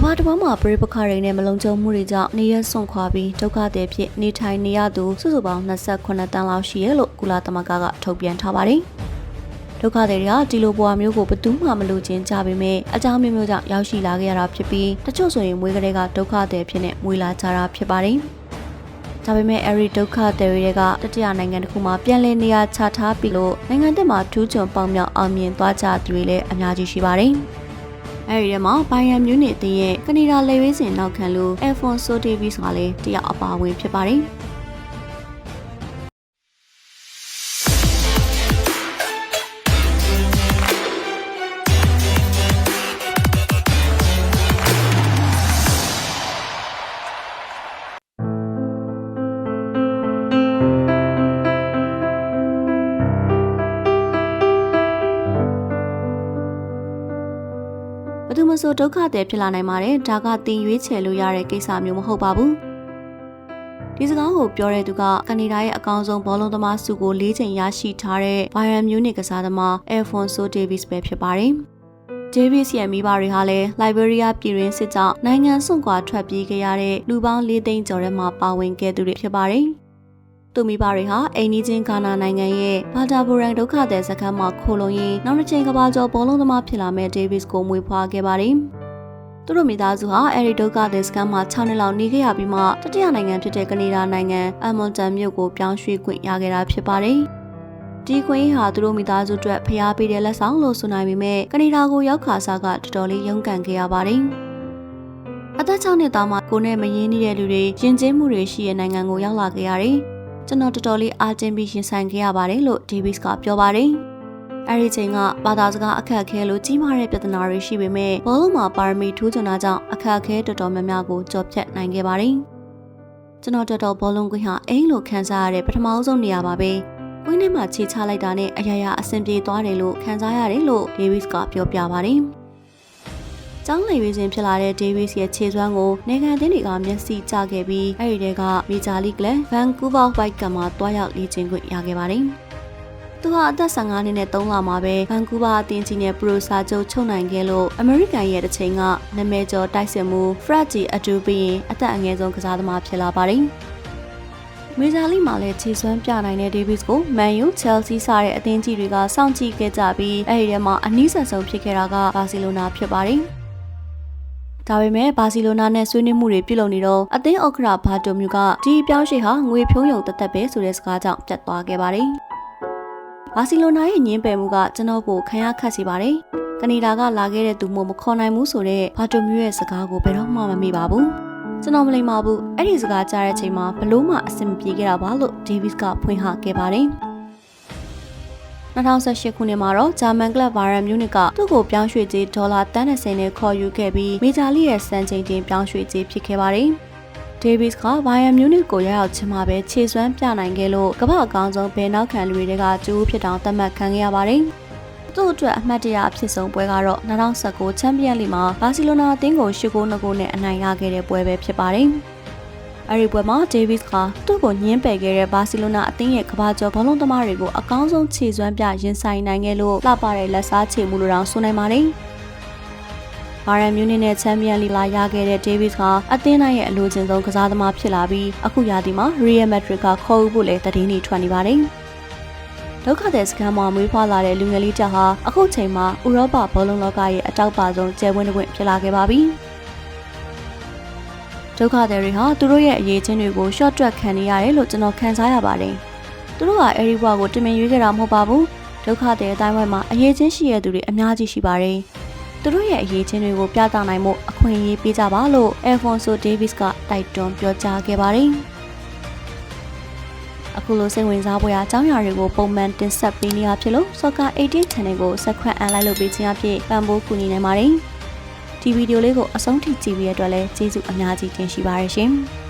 ကမ္ဘာတစ်ဝန်းမှာပြည်ပခါရိနဲ့မလုံခြုံမှုတွေကြောင့်နေရဆွန့်ခွာပြီးဒုက္ခသည်ဖြစ်နေထိုင်နေရသူစုစုပေါင်း28တန်းလောက်ရှိရလို့ကုလသမဂ္ဂကထုတ်ပြန်ထားပါတယ်။ဒုက္ခသည်တွေကဒီလိုဘဝမျိုးကိုဘယ်သူမှမလိုချင်ကြပေမဲ့အကြောင်းမျိုးမျိုးကြောင့်ရောက်ရှိလာခဲ့ရတာဖြစ်ပြီးတချို့ဆိုရင်မွေးကလေးကဒုက္ခသည်ဖြစ်နေမွေးလာကြတာဖြစ်ပါတယ်။ဒါပေမဲ့အဲဒီဒုက္ခသည်တွေကတတိယနိုင်ငံတစ်ခုမှာပြန်လည်နေရာချထားပြီးလို့နိုင်ငံတစ်မှာထူးချွန်ပေါင်းမြောက်အောင်မြင်သွားကြသူတွေလည်းအများကြီးရှိပါတယ်။အဲဒီထဲမှာဘိုင်ယန်မျိုးနစ်အသင်းရဲ့ကနေဒါလေဝေးစဉ်နောက်ခံလူအယ်ဖွန်ဆိုဒေးဗစ်ကလည်းတယောက်အပါအဝင်ဖြစ်ပါတယ်။ဘယ်သူမှဆိုဒုက္ခသည်ဖြစ်လာနိုင်ပါတယ်ဒါကတင်ရွေးချယ်လို့ရတဲ့ကိစ္စမျိုးမဟုတ်ပါဘူးဒီစကားကိုပြောတဲ့သူကကနေဒါရဲ့အကောင်းဆုံးဘောလုံးသမားစုကို၄ချိန်ရရှိထားတဲ့ဘိုင်ယန်မြူးနစ်ကစားသမားအယ်ဖွန်ဆိုဒေးဗစ်ပဲဖြစ်ပါတယ်ဒေးဗစ်ရဲ့မိဘတွေဟာလည်းလိုက်ဘေးရီးယားပြည်တွင်းစစ်ကြောင့်နိုင်ငံစွန့်ခွာထွက်ပြေးခဲ့ရတဲ့လူပေါင်း၄သိန်းကျော်ထဲမှာပါဝင်ခဲ့သူတွေဖြစ်ပါတယ်သူမိဘတွေဟာအိမ်နီးချင်းဂါနာနိုင်ငံရဲ့ဘာတာဘူရန်ဒုက္ခသည်စခန်းမှာခိုလုံရင်းနောက်တစ်ချိန်ကမ္ဘာကျော်ဘောလုံးသမားဖြစ်လာမဲ့ဒေးဗစ်ကိုမွေးဖွားခဲ့ပါတယ်။သူတို့မိသားစုဟာအဲဒီဒုက္ခသည်စခန်းမှာ6နှစ်လောက်နေခဲ့ရပြီးမှတတိယနိုင်ငံဖြစ်တဲ့ကနေဒါနိုင်ငံအမွန်တန်မြို့ကိုပြောင်းရွှေ့ခွင့်ရခဲ့တာဖြစ်ပါတယ်။ဒီခွင့်ဟာသူတို့မိသားစုအတွက်ဖျားပေးတဲ့လက်ဆောင်လို့ဆိုနိုင်ပေမဲ့ကနေဒါကိုရောက်ခါစားကတော်တော်လေးရုန်းကန်ခဲ့ရပါတယ်။အသက်6နှစ်သားမှာကိုနဲ့မရင်းနေတဲ့လူတွေယဉ်ကျေးမှုတွေရှိတဲ့နိုင်ငံကိုရောက်လာခဲ့ရတယ်။ကျွန်တော်တော်တော်လေးအားကျဉ်ပြီးရင်ဆိုင်ခဲ့ရပါတယ်လို့ဒေးဗစ်ကပြောပါတယ်။အဲဒီချိန်ကဘာသာစကားအခက်အခဲလိုကြီးမားတဲ့ပြဿနာတွေရှိပေမဲ့ဘောလုံးမှာပါရမီထူးချွန်တာကြောင့်အခက်အခဲတော်တော်များများကိုကျော်ဖြတ်နိုင်ခဲ့ပါတယ်။ကျွန်တော်တော်တော်ဘောလုံးကွင်းဟာအိမ်လိုခံစားရတဲ့ပထမဆုံးနေရာပါပဲ။ကွင်းထဲမှာခြေချလိုက်တာနဲ့အရာရာအဆင်ပြေသွားတယ်လို့ခံစားရတယ်လို့ဒေးဗစ်ကပြောပြပါတယ်။ကျောင်းလေရွေးစဉ်ဖြစ်လာတဲ့ဒေးဗစ်ရဲ့ခြေစွမ်းကိုနိုင်ငံသင်းတွေကမျက်စိကျခဲ့ပြီးအဲဒီတဲကမီဂျာလိကလဗန်ကူးဗားဝိုက်ကမှာတွားရောက်လေ့ကျင့်ခွင့်ရခဲ့ပါတယ်။သူဟာအသက်15နှစ်နဲ့3လမှာပဲဗန်ကူးဗားအသင်းကြီးနဲ့ပရိုစာချုပ်ချုပ်နိုင်ခဲ့လို့အမေရိကန်ရဲ့တစ်ချိန်ကနာမည်ကျော်တိုက်စစ်မှုဖရက်ဂျီအတူပြီးရင်အသက်အငယ်ဆုံးကစားသမားဖြစ်လာပါတယ်။မီဂျာလိမှာလည်းခြေစွမ်းပြနိုင်တဲ့ဒေးဗစ်ကိုမန်ယူ၊ချယ်ဆီစတဲ့အသင်းကြီးတွေကစောင့်ကြည့်ခဲ့ကြပြီးအဲဒီထဲမှာအနည်းဆုံးဖြစ်ခဲ့တာကဘာစီလိုနာဖြစ်ပါတယ်။ဒါပေမဲ့ဘာစီလိုနာနဲ့ဆွေးနွေးမှုတွေပြုလုပ်နေတော့အသင်းဥက္ကဋ္ဌဘာတိုမြူကဒီပြောင်းရွှေ့ဟာငွေဖြုံးယုံတသက်ပဲဆိုတဲ့စကားကြောင့်ပြတ်သွားခဲ့ပါတယ်။ဘာစီလိုနာရဲ့ညင်းပယ်မှုကကျွန်တော်ကိုခံရခက်စေပါတယ်။ကနေဒါကလာခဲ့တဲ့သူမို့မခေါ်နိုင်ဘူးဆိုတဲ့ဘာတိုမြူရဲ့စကားကိုဘယ်တော့မှမမေ့ပါဘူး။ကျွန်တော်မလိမ္မာဘူး။အဲ့ဒီစကားကြားတဲ့ချိန်မှာဘလို့မှအဆင်မပြေခဲ့တာပါလို့ဒေးဗစ်ကဖွင့်ဟခဲ့ပါတယ်။2018ခုနှစ်မှာတော့ဂျာမန်ကလပ်ဗာရန်မြူးနစ်ကသူ့ကိုပြောင်းရွှေ့ကြေးဒေါ်လာ30နဲ့ခေါ်ယူခဲ့ပြီးမေဂျာလိရဲ့စံချိန်တင်ပြောင်းရွှေ့ကြေးဖြစ်ခဲ့ပါတယ်။ဒေးဗစ်ကဗာရန်မြူးနစ်ကိုရောက်ချင်မှာပဲခြေစွမ်းပြနိုင်ခဲ့လို့ကမ္ဘာအကောင်းဆုံးဘယ်နောက်ခံလူတွေကကျိုးဖြစ်တောင်သတ်မှတ်ခံခဲ့ရပါတယ်။သူ့အတွက်အမှတ်တရအဖြစ်ဆုံးပွဲကတော့2019ချန်ပီယံလိမှာဘာစီလိုနာအသင်းကို8-2နဲ့အနိုင်ရခဲ့တဲ့ပွဲပဲဖြစ်ပါတယ်။အဲဒီပွဲမှာဒေးဗစ်ကသူ့ကိုညှင်းပယ်ခဲ့တဲ့ဘာစီလိုနာအသင်းရဲ့ကမ္ဘာကျော်ဘောလုံးသမားတွေကိုအကောင်းဆုံးခြေစွမ်းပြရင်ဆိုင်နိုင်ခဲ့လို့လှပတဲ့လက်စားချေမှုလိုတောင်ဆိုနိုင်ပါတယ်။ဘာရန်မြူးနစ်နဲ့ချန်ပီယံလိလာရခဲ့တဲ့ဒေးဗစ်ကအသင်းရဲ့အလိုချင်ဆုံးကစားသမားဖြစ်လာပြီးအခုရာသီမှာရီယယ်မက်ဒရစ်ကခေါ်ယူဖို့လည်းသတင်းတွေထွက်နေပါတယ်။ဒုက္ခသည်စခန်းမှာမွေးဖွားလာတဲ့လူငယ်လေးတစ်ဟာအခုချိန်မှာဥရောပဘောလုံးလောကရဲ့အတောက်ပါဆုံးကျယ်ဝန်းခွင့်ဖြစ်လာခဲ့ပါပြီ။ဒုက္ခသည်တွေဟာသူတို့ရဲ့အရေးချင်းတွေကို short track ခံနေရတယ်လို့ကျွန်တော်ခံစားရပါတယ်။သူတို့ကအဲဒီဘဝကိုတင်မြင်ရွေးခဲ့တာမဟုတ်ပါဘူး။ဒုက္ခသည်အတိုင်းဝိုင်းမှာအရေးချင်းရှိတဲ့သူတွေအများကြီးရှိပါတယ်။သူတို့ရဲ့အရေးချင်းတွေကိုပြသနိုင်မှုအခွင့်အရေးပေးကြပါလို့အယ်ဖွန်ဆိုဒေးဗစ်ကတိုက်တွန်းပြောကြားခဲ့ပါတယ်။အခုလိုစိတ်ဝင်စားဖွယ်အကြောင်းအရာတွေကိုပုံမှန်တင်ဆက်ပေးနေရဖြစ်လို့ Soccer 18 Channel ကို Subscribe အန်လိုက်လုပ်ပေးခြင်းအဖြစ်ပံ့ပိုးကူညီနိုင်ပါတယ်။ဒီဗီဒီယိုလေးကိုအဆုံးထိကြည့်ပြီးရတဲ့အတွက်လည်းကျေးဇူးအများကြီးတင်ရှိပါရရှင်။